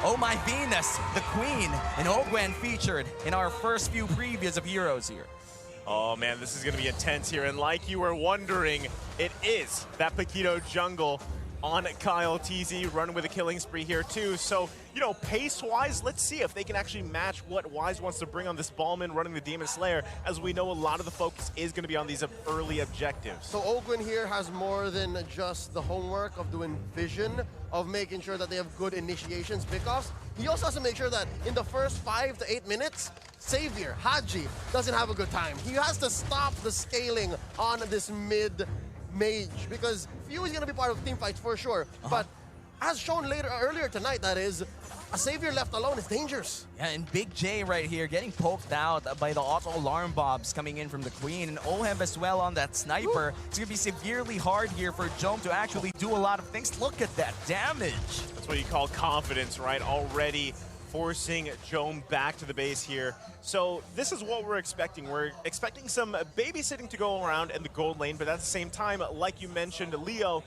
Oh My Venus, the Queen, and Ogwen featured in our first few previews of Heroes here. Oh man, this is going to be intense here, and like you were wondering, it is that Paquito jungle on Kyle TZ, running with a killing spree here too. So, you know, pace-wise, let's see if they can actually match what Wise wants to bring on this Ballman running the Demon Slayer, as we know a lot of the focus is going to be on these early objectives. So Ogwen here has more than just the homework of doing vision, of making sure that they have good initiations, pickoffs. He also has to make sure that in the first 5 to 8 minutes, Xavier, Haji, doesn't have a good time. He has to stop the scaling on this mid mage, because Few is going to be part of team fights for sure. But as shown earlier tonight, that is, a Xavier left alone is dangerous. Yeah, and Big J right here getting poked out by the auto alarm bombs coming in from the Queen, and Ohem as well on that sniper. Ooh. It's going to be severely hard here for Jome to actually do a lot of things. Look at that damage. That's what you call confidence, right? Already forcing Jome back to the base here. So this is what we're expecting. We're expecting some babysitting to go around in the gold lane, but at the same time, like you mentioned, Leo,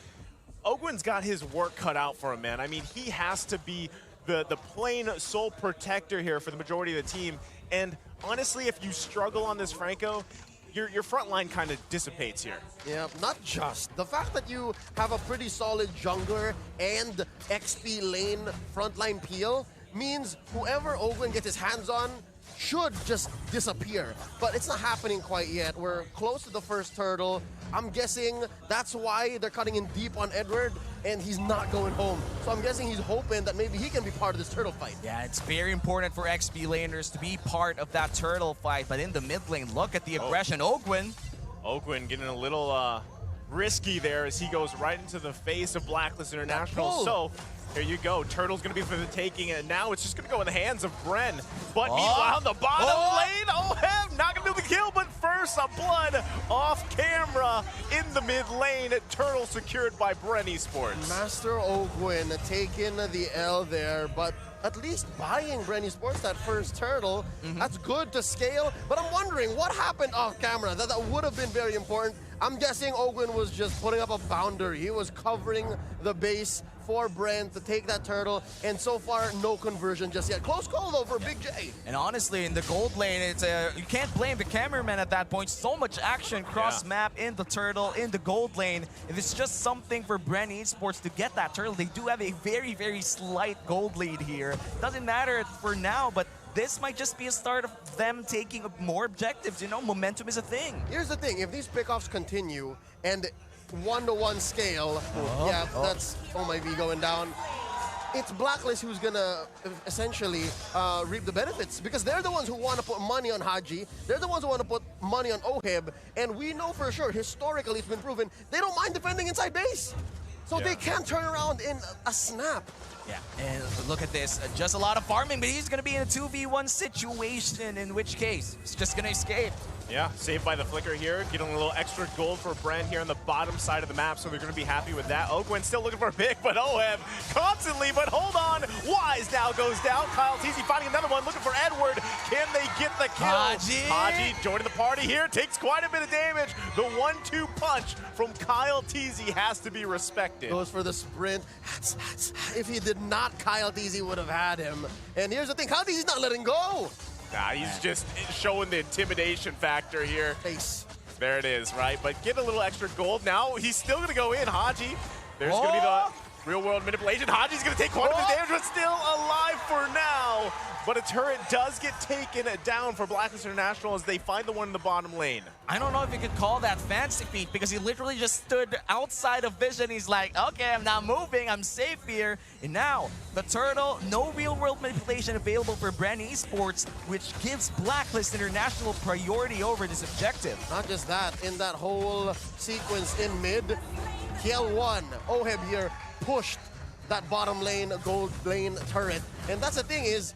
Ogwen's got his work cut out for him, man. I mean, he has to be the plain sole protector here for the majority of the team. And honestly, if you struggle on this Franco, your front line kind of dissipates here. Yeah, not just. The fact that you have a pretty solid jungler and XP lane frontline peel means whoever Ogwen gets his hands on should just disappear. But it's not happening quite yet. We're close to the first turtle. I'm guessing that's why they're cutting in deep on Edward, and he's not going home. So I'm guessing he's hoping that maybe he can be part of this turtle fight. Yeah, it's very important for XP laners to be part of that turtle fight. But in the mid lane, look at the aggression. Ogwen getting a little risky there as he goes right into the face of BLACKLIST International. So here you go. Turtle's going to be for the taking, and now it's just going to go in the hands of BREN. But meanwhile, on the bottom lane, Ohem not going to do the kill, but first a blood off camera in the mid lane. Turtle secured by BREN Esports. Master Ogwen taking the L there, but at least buying BREN Esports that first turtle. That's good to scale, but I'm wondering what happened off camera. That would have been very important. I'm guessing Ogwen was just putting up a boundary. He was covering the base for BREN to take that turtle, and so far, no conversion just yet. Close call, though, for Big J. And honestly, in the gold lane, it's you can't blame the cameraman at that point. So much action cross-map in the turtle, in the gold lane. If it's just something for BREN Esports to get that turtle, they do have a very, very slight gold lead here. Doesn't matter for now, but this might just be a start of them taking more objectives. You know, momentum is a thing. Here's the thing. If these pickoffs continue and one-to-one scale, that's Oh My V going down. It's BLACKLIST who's gonna essentially reap the benefits, because they're the ones who want to put money on Haji. They're the ones who want to put money on Oheb, and we know for sure, historically it's been proven, they don't mind defending inside base. So they can turn around in a snap. Yeah, and look at this. Just a lot of farming, but he's going to be in a 2v1 situation, in which case he's just going to escape. Yeah, saved by the flicker here, getting a little extra gold for BREN here on the bottom side of the map, so they're going to be happy with that. Ogwen still looking for a pick, but Ohem constantly, but hold on. Wise now goes down. Kyle TZ finding another one, looking for Edward. Can they get the kill? Haji joining the party here, takes quite a bit of damage. The 1-2 punch from Kyle TZ has to be respected. Goes for the sprint. If he did not, Kyle TZ would have had him. And here's the thing, Kyle TZ's not letting go. Nah, he's just showing the intimidation factor here. Face. There it is, right? But get a little extra gold. Now he's still going to go in, Haji. There's going to be the real-world manipulation. Haji's going to take quite a bit of damage, but still alive for now. But a turret does get taken down for BLACKLIST International as they find the one in the bottom lane. I don't know if you could call that fancy feat, because he literally just stood outside of vision. He's like, okay, I'm not moving, I'm safe here. And now, the turtle, no real-world manipulation available for BREN Esports, which gives BLACKLIST International priority over this objective. Not just that, in that whole sequence in mid, KL1, Oheb here pushed that bottom lane, gold lane turret. And that's the thing is,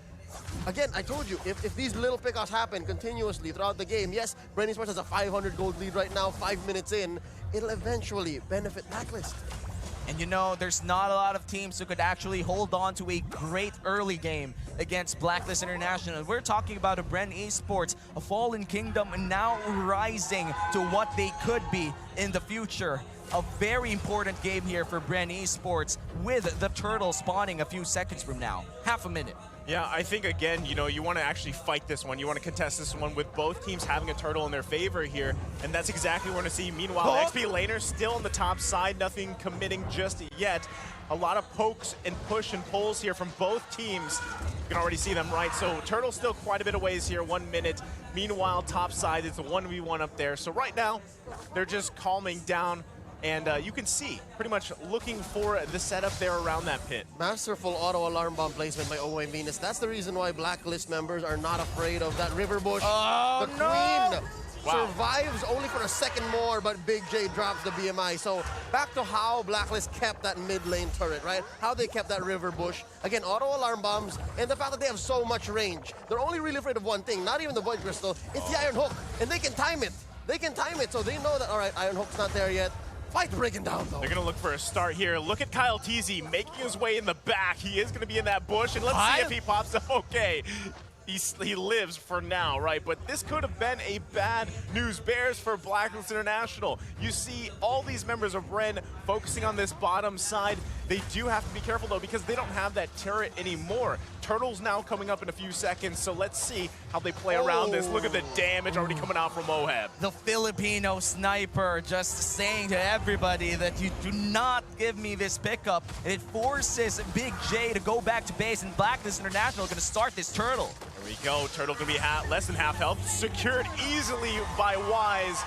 again, I told you, if these little pickoffs happen continuously throughout the game, yes, BREN Esports has a 500 gold lead right now, 5 minutes in, it'll eventually benefit BLACKLIST. And you know, there's not a lot of teams who could actually hold on to a great early game against BLACKLIST International. We're talking about a BREN Esports, a fallen kingdom, now rising to what they could be in the future. a very important game here for BREN Esports with the turtle spawning a few seconds from now. Half a minute. Yeah, I think, again, you know, you want to actually fight this one. You want to contest this one with both teams having a turtle in their favor here, and that's exactly what we're going to see. Meanwhile, XP Laner still on the top side, nothing committing just yet. A lot of pokes and push and pulls here from both teams. You can already see them, right? So Turtle's still quite a bit of ways here, 1 minute. Meanwhile, top side, it's a 1v1 up there. So right now, they're just calming down. And you can see, pretty much looking for the setup there around that pit. Masterful auto alarm bomb placement by OY Venus. That's the reason why Blacklist members are not afraid of that river bush. Oh, the no! Queen survives only for a second more, but Big J drops the BMI. So back to how Blacklist kept that mid lane turret, right? How they kept that river bush. Again, auto alarm bombs, and the fact that they have so much range. They're only really afraid of one thing, not even the Void Crystal. It's the Iron Hook, and they can time it. They can time it, so they know that, all right, Iron Hook's not there yet. Fight breaking down, though. They're going to look for a start here. Look at Kyle TZ making his way in the back. He is going to be in that bush, and let's see if he pops up okay. He lives for now, right? But this could have been a bad news bears for BLACKLIST International. You see all these members of BREN focusing on this bottom side. They do have to be careful, though, because they don't have that turret anymore. Turtle's now coming up in a few seconds, so let's see how they play around this. Look at the damage already coming out from Oheb. The Filipino sniper just saying to everybody that you do not give me this pickup. And it forces Big J to go back to base, and BLACKLIST International are going to start this turtle. Here we go. Turtle going to be less than half health. Secured easily by Wise.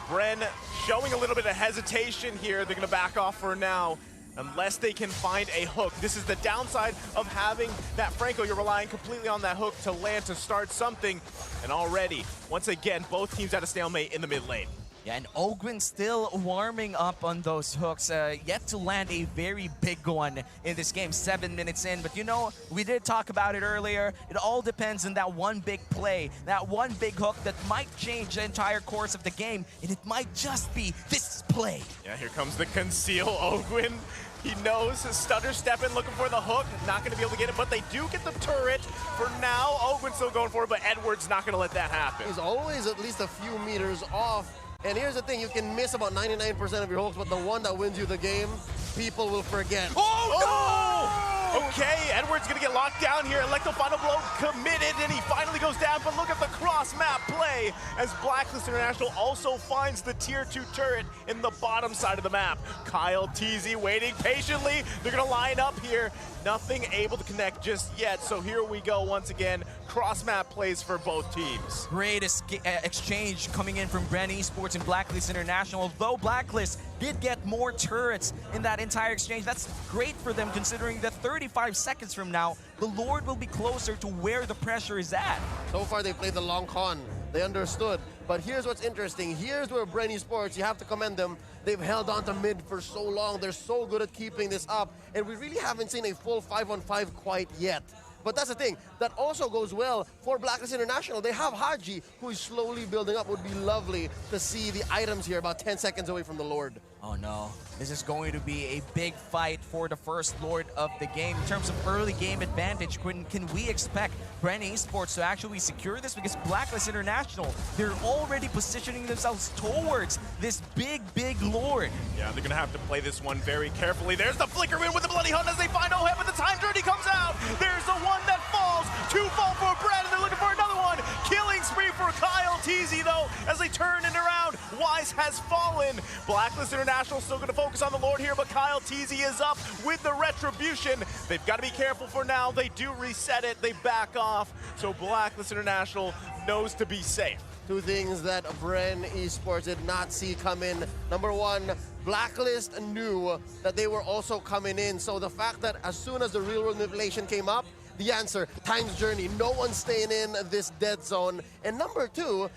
BREN showing a little bit of hesitation here. They're going to back off for now, unless they can find a hook. This is the downside of having that Franco. You're relying completely on that hook to land to start something. And already, once again, both teams at a stalemate in the mid lane. Yeah, and Ogwin still warming up on those hooks. Yet to land a very big one in this game, 7 minutes in. But you know, we did talk about it earlier. It all depends on that one big play, that one big hook that might change the entire course of the game. And it might just be this play. Yeah, here comes the conceal Ogwin. He knows, stutter stepping, looking for the hook. Not going to be able to get it, but they do get the turret. For now, Ogwin's still going for it, but Edward's not going to let that happen. He's always at least a few meters off. And here's the thing, you can miss about 99% of your hooks, but the one that wins you the game, people will forget. Oh, no! Okay, Edward's gonna get locked down here. Electro final blow committed, and he finally goes down, but look at the cross-map play as BLACKLIST International also finds the tier 2 turret in the bottom side of the map. Kyle TZ waiting patiently. They're gonna line up here. Nothing able to connect just yet, so here we go once again. Cross-map plays for both teams. Great exchange coming in from BREN Esports and BLACKLIST International. Although BLACKLIST did get more turrets in that entire exchange, that's great for them considering that 35 seconds from now, the Lord will be closer to where the pressure is at. So far, they played the long con. They understood. But here's what's interesting. Here's where BREN Esports, you have to commend them. They've held on to mid for so long. They're so good at keeping this up. And we really haven't seen a full 5-on-5 quite yet. But that's the thing. That also goes well for BLACKLIST International. They have Haji, who is slowly building up. Would be lovely to see the items here about 10 seconds away from the Lord. Oh no, this is going to be a big fight for the first Lord of the game. In terms of early game advantage, can we expect BREN Esports to actually secure this? Because BLACKLIST International, they're already positioning themselves towards this big Lord. Yeah, they're gonna have to play this one very carefully. There's the flicker in with the bloody hunt as they find Oheb, but the time journey comes out. There's the one that falls. 2 fall for BREN, and they're looking for another one. Killing spree for Kyle TZ, though, as they turn it around. Wise has fallen. BLACKLIST International still gonna focus on the Lord here, but Kyle TZ is up with the retribution. They've got to be careful for now. They do reset it. They back off. So BLACKLIST International knows to be safe. Two things that BREN Esports did not see come in. Number one, BLACKLIST knew that they were also coming in. So the fact that as soon as the real world manipulation came up, the answer, time's journey. No one's staying in this dead zone. And number two,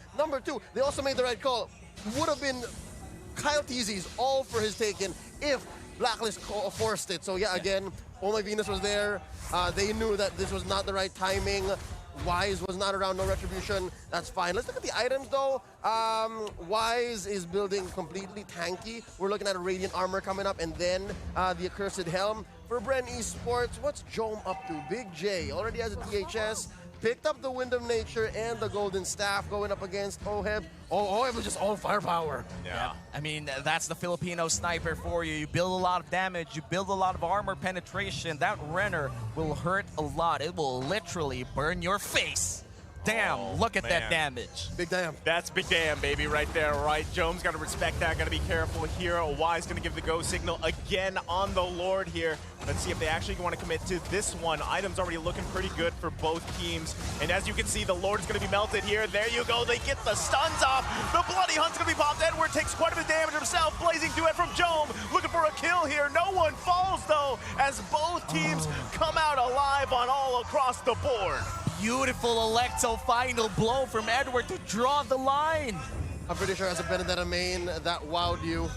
they also made the right call. Would have been Kyle TZ's all for his taken if BLACKLIST forced it. So yeah, again, Only Venus was there. They knew that this was not the right timing. Wise was not around, no retribution. That's fine. Let's look at the items though. Wise is building completely tanky. We're looking at a Radiant Armor coming up, and then the Accursed Helm. For BREN Esports, what's Jome up to? Big J already has a DHS. picked up the Wind of Nature and the Golden Staff going up against Oheb. Oheb was just all firepower. Yeah. I mean, that's the Filipino sniper for you. You build a lot of damage, you build a lot of armor penetration. That Renner will hurt a lot. It will literally burn your face. Damn, look at that damage. Big damn. That's big damn, baby, right there, right? Jome's got to respect that, got to be careful here. Y's going to give the go signal again on the Lord here. Let's see if they actually want to commit to this one. Items already looking pretty good for both teams. And as you can see, the Lord is going to be melted here. There you go. They get the stuns off. The Bloody Hunt's going to be popped. Edward takes quite a bit of damage himself. Blazing duet from Jome. Looking for a kill here. No one falls, though, as both teams come out alive on all across the board. Beautiful Electo final blow from Edward to draw the line. I'm pretty sure as a Benedetta main, that wowed you.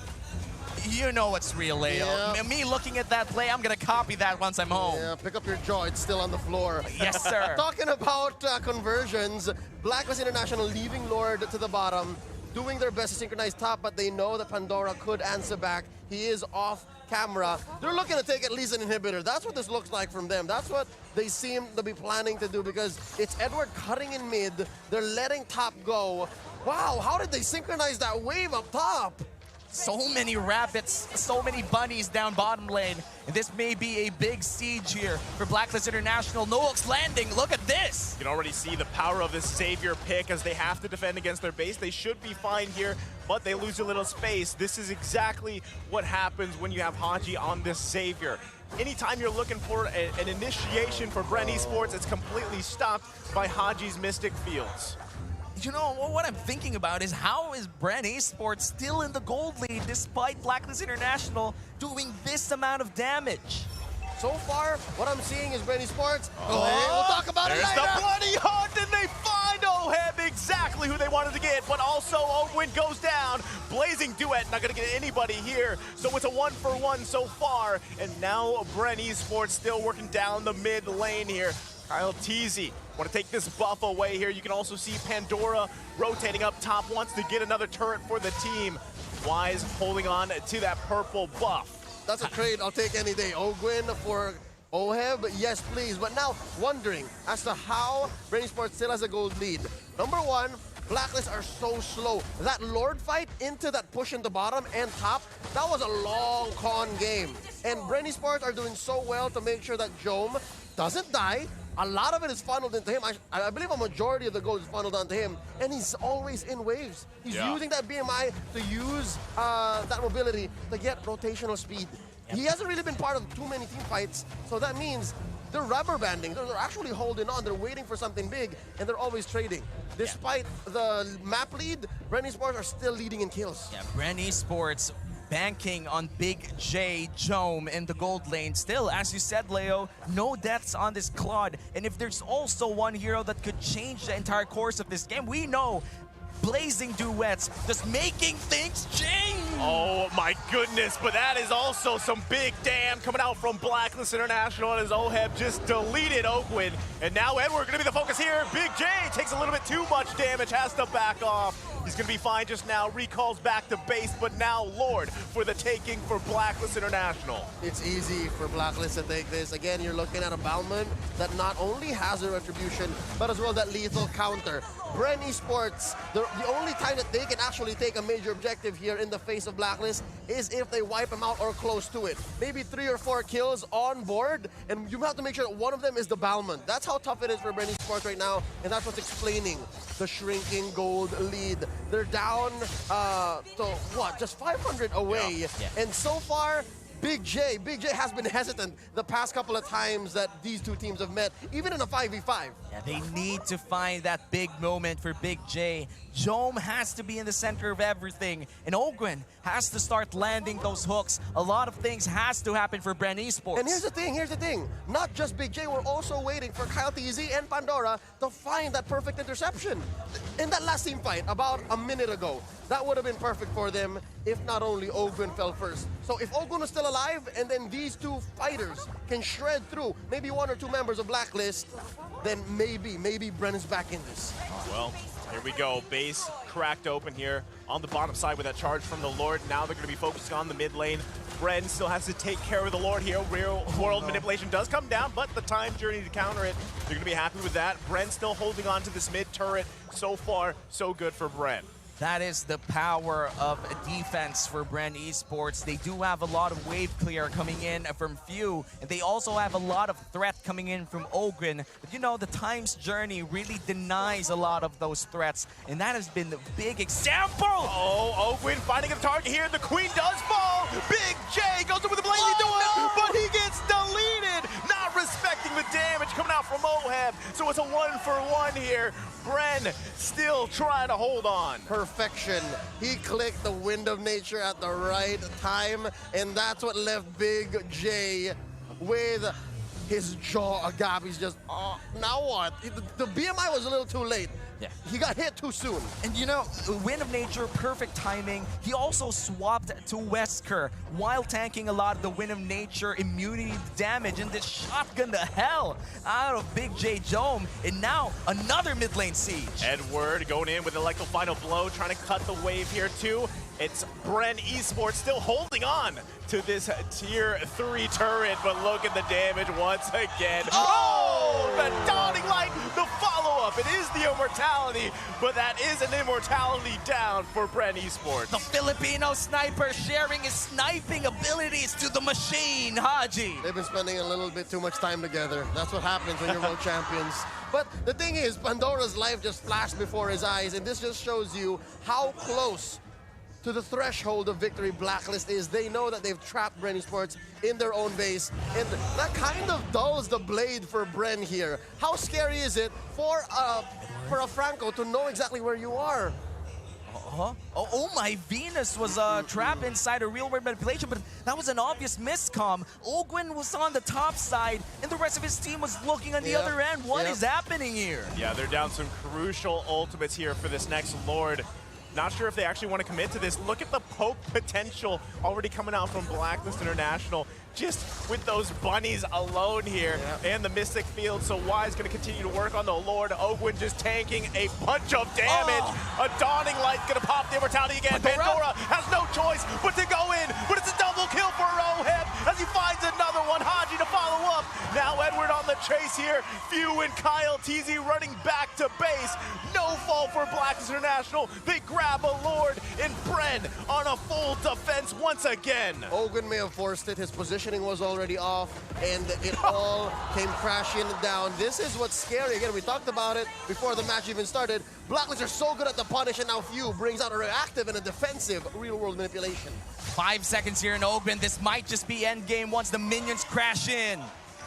You know it's real, Leo. Yeah. Me looking at that play, I'm going to copy that once I'm home. Yeah, pick up your jaw. It's still on the floor. Yes, sir. Talking about conversions, BLACKLIST International leaving Lord to the bottom, doing their best to synchronize top, but they know that Pandora could answer back. He is off camera. They're looking to take at least an inhibitor. That's what this looks like from them. That's what they seem to be planning to do because it's Edward cutting in mid. They're letting top go. Wow, how did they synchronize that wave up top? So many rabbits, so many bunnies down bottom lane. And this may be a big siege here for BLACKLIST International. Nook's landing, look at this. You can already see the power of this Savior pick as they have to defend against their base. They should be fine here, but they lose a little space. This is exactly what happens when you have Haji on this Savior. Anytime you're looking for an initiation for BREN Esports, it's completely stopped by Haji's Mystic Fields. You know, what I'm thinking about is how is BREN Esports still in the gold lead despite BLACKLIST International doing this amount of damage? So far, what I'm seeing is BREN Esports. We'll talk about it later. There's the Bloody Hunt, and they find Oheb exactly who they wanted to get, but also Owen goes down. Blazing duet, not going to get anybody here, so it's a 1-for-1 so far, and now BREN Esports still working down the mid lane here. Kyle Teasy want to take this buff away here. You can also see Pandora rotating up top, wants to get another turret for the team. Wise holding on to that purple buff. That's a trade I'll take any day. Ogwin for Oheb, yes please. But now wondering as to how BREN Esports still has a gold lead. Number one, BLACKLIST are so slow. That Lord fight into that push in the bottom and top, that was a long con game. And BREN Esports are doing so well to make sure that Jome doesn't die. A lot of it is funneled into him. I believe a majority of the gold is funneled onto him, and he's always in waves. He's using that BMI to use that mobility to get rotational speed. He hasn't really been part of too many team fights, so that means they're rubber banding. They're actually holding on. They're waiting for something big, and they're always trading. Despite the map lead, BREN Esports are still leading in kills. Yeah, BREN Esports banking on Big J, Jome in the gold lane. Still, as you said, Leo, no deaths on this Claude. And if there's also one hero that could change the entire course of this game, we know Blazing Duets just making things change. Oh my goodness, but that is also some big damn coming out from BLACKLIST International as Oheb just deleted Oakwin. And now Edward gonna be the focus here. Big J takes a little bit too much damage, has to back off. He's gonna be fine just now, recalls back to base, but now Lord for the taking for BLACKLIST International. It's easy for BLACKLIST to take this. Again, you're looking at a Balmond that not only has a retribution, but as well that lethal counter. BREN Esports, the only time that they can actually take a major objective here in the face of BLACKLIST is if they wipe them out or close to it. Maybe 3 or 4 kills on board, and you have to make sure that one of them is the Balmond. That's how tough it is for BREN Esports right now, and that's what's explaining the shrinking gold lead. They're down to what, just 500 away, and so far, Big J has been hesitant the past couple of times that these two teams have met, even in a 5v5. Yeah, they need to find that big moment for Big J. Jome has to be in the center of everything, and Ogwin has to start landing those hooks. A lot of things has to happen for BREN Esports. And here's the thing. Not just Big J, we're also waiting for Kyle TZ and Pandora to find that perfect interception. In that last team fight, about a minute ago, that would have been perfect for them if not only Ogwin fell first. So if Ogwin was still alive, and then these two fighters can shred through maybe 1 or 2 members of BLACKLIST, then maybe BREN is back in this. Well, here we go. Base cracked open here on the bottom side with that charge from the Lord. Now they're going to be focusing on the mid lane. BREN still has to take care of the Lord here. Real world manipulation does come down, but the time journey to counter it, they're going to be happy with that. BREN still holding on to this mid turret. So far, so good for BREN. That is the power of defense for BREN Esports. They do have a lot of wave clear coming in from Few, and they also have a lot of threat coming in from Ogren. But you know, the time's journey really denies a lot of those threats, and that has been the big example. Oh, Ogren finding a target here. The Queen does fall. Big J goes in with a blazing but he gets deleted. Not respecting the damage coming out from Oheb. So it's a 1-for-1 here. BREN still trying to hold on. Perfection. He clicked the Wind of Nature at the right time, and that's what left Big J with his jaw agape. He's just, now what? The BMI was a little too late. Yeah. He got hit too soon. And you know, Wind of Nature, perfect timing. He also swapped to Wesker while tanking a lot of the Wind of Nature immunity damage, and this shotgun the hell out of Big J Dome. And now another mid lane siege. Edward going in with the Electro Final Blow, trying to cut the wave here too. It's BREN Esports still holding on to this tier 3 turret, but look at the damage once again. Oh, the Dawning Light, the follow-up. It is the immortality, but that is an immortality down for BREN Esports. The Filipino sniper sharing his sniping abilities to the machine, Haji. They've been spending a little bit too much time together. That's what happens when you're world champions. But the thing is, Pandora's life just flashed before his eyes, and this just shows you how close to the threshold of victory BLACKLIST is. They know that they've trapped BREN Esports in their own base, and that kind of dulls the blade for BREN here. How scary is it for a Franco to know exactly where you are? Oh my, Venus was trapped inside a real world manipulation, but that was an obvious miscomm. Ogwin was on the top side, and the rest of his team was looking on the other end. What is happening here? Yeah, they're down some crucial ultimates here for this next Lord. Not sure if they actually want to commit to this. Look at the poke potential already coming out from BLACKLIST International. Just with those bunnies alone here and the Mystic Field. So Y's going to continue to work on the Lord. Ogwin just tanking a bunch of damage. A Dawning Light's going to pop the immortality again. Pandora has no choice but to go in. But it's a double kill for Oheb as he finds another one. Haji to follow up. Now Edward on the chase here. Few and Kyle TZ running back to base. No fall for BLACKLIST International. They grab a Lord in BREN on a full defense once again. Ogwin may have forced it. His positioning was already off, and it all came crashing down. This is what's scary. Again, we talked about it before the match even started. BLACKLIST are so good at the punish, and now Few brings out a reactive and a defensive real-world manipulation. 5 seconds here in Ogwin. This might just be endgame once the minions crash in.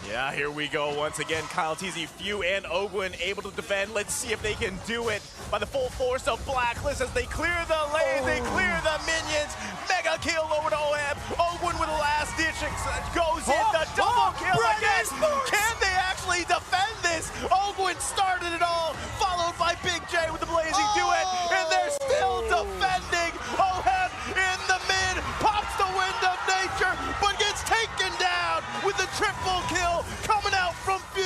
Yeah, here we go once again. Kyle TZ, Few, and Ogwin able to defend. Let's see if they can do it by the full force of BLACKLIST as they clear the lane, they clear the minions. Mega kill over to Oheb. Ogwin with a last-ditch goes in. The double kill again. Can they actually defend this? Ogwin started it all, followed by Big J with the blazing duet, and they're still defending. Oheb in the mid, pops the Wind of Nature, but gets taken down with the triple kill coming out from Few.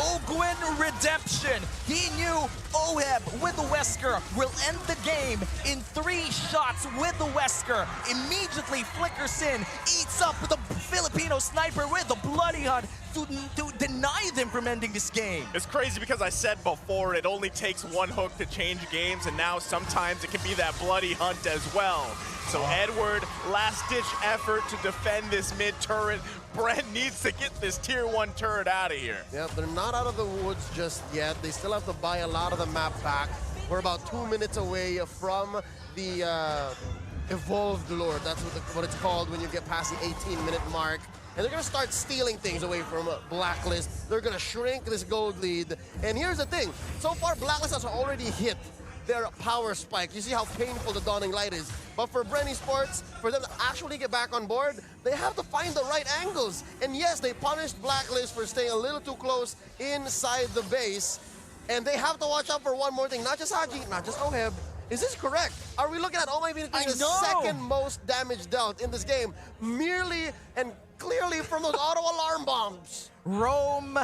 Ogwin redemption. He knew Oheb with the Wesker will end the game in 3 shots with the Wesker. Immediately flickers in, eats up the Filipino sniper with the Bloody Hunt to deny them from ending this game. It's crazy because I said before it only takes one hook to change games, and now sometimes it can be that Bloody Hunt as well. So Edward, last-ditch effort to defend this mid-turret. BREN needs to get this tier 1 turret out of here. Yep, they're not out of the woods just yet. They still have to buy a lot of the map back. We're about 2 minutes away from the Evolved Lord. That's what it's called when you get past the 18-minute mark. And they're going to start stealing things away from BLACKLIST. They're going to shrink this gold lead. And here's the thing. So far, BLACKLIST has already hit their power spike. You see how painful the Dawning Light is. But for BREN Esports, for them to actually get back on board, they have to find the right angles. And yes, they punished BLACKLIST for staying a little too close inside the base. And they have to watch out for one more thing. Not just Haji, not just Oheb. Is this correct? Are we looking at Oh My Venus being the second most damage dealt in this game? Merely and clearly from those auto alarm bombs. Rome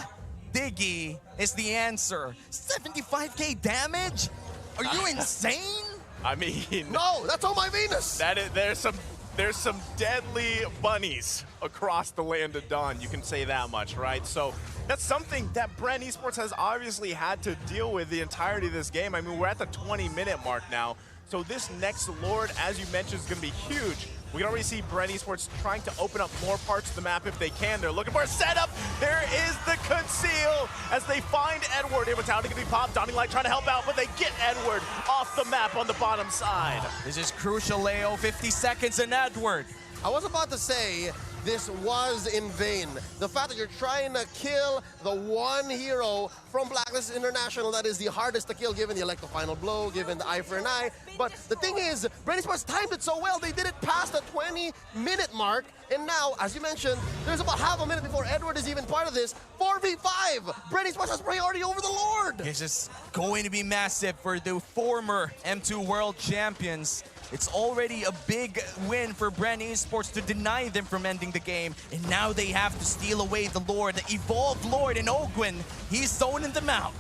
Diggy is the answer. 75k damage? Are you insane? I mean... No, that's Oh My Venus. There's some There's some deadly bunnies across the land of Dawn, you can say that much, right? So that's something that BREN Esports has obviously had to deal with the entirety of this game. I mean, we're at the 20-minute mark now. So this next Lord, as you mentioned, is going to be huge. We can already see BREN Esports trying to open up more parts of the map if they can. They're looking for a setup. There is the conceal as they find Edward. Immortality can be popped. Dawning Light trying to help out, but they get Edward off the map on the bottom side. This is crucial, Leo. 50 seconds and Edward. I was about to say, this was in vain. The fact that you're trying to kill the one hero from BLACKLIST International that is the hardest to kill given the Electro Final Blow, given the Eye for an Eye. But the thing is, BREN Esports timed it so well, they did it past the 20-minute mark. And now, as you mentioned, there's about half a minute before Edward is even part of this. 4v5! BREN Esports has priority over the Lord! This is going to be massive for the former M2 World Champions. It's already a big win for BREN Esports to deny them from ending the game. And now they have to steal away the Lord, the evolved Lord in Ogwin. He's zoning them out.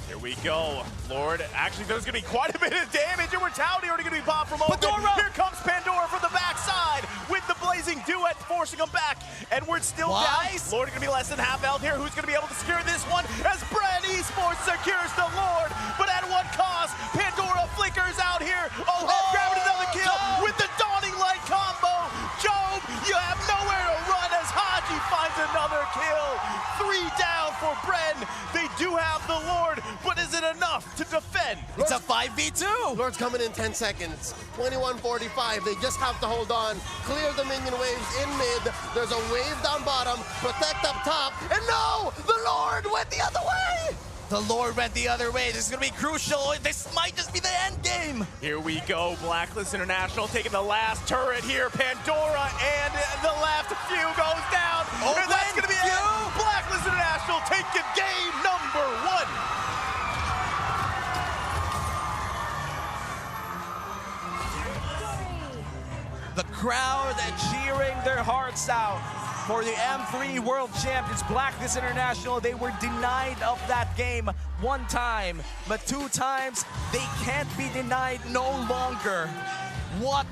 Here we go. Lord, actually there's going to be quite a bit of damage. Immortality already going to be popped from Ogwin. Pandora! Here comes Pandora from the backside with the blazing duet forcing him back. Edward's still down. Lord going to be less than half health here. Who's going to be able to secure this one as BREN Esports secures the Lord. But at what cost? Pandora flickers out here. Oh, grabbing another kill with the Dawning Light combo. Job, you have nowhere to run as Haji finds another kill. 3 down for BREN. They do have the Lord, but is it enough to defend? It's a 5v2. Lord's coming in 10 seconds. 21:45. They just have to hold on. Clear the minion waves in mid. There's a wave down bottom. Protect up top. And no! The Lord went the other way! The Lord went the other way. This is going to be crucial. This might just be the end game. Here we go. BLACKLIST International taking the last turret here. Pandora and the left few goes down. And that's going to be it. BLACKLIST International taking game number 1. The crowd cheering their hearts out for the M3 World Champions, BLACKLIST International. They were denied of that game 1 time, but 2 times they can't be denied no longer. What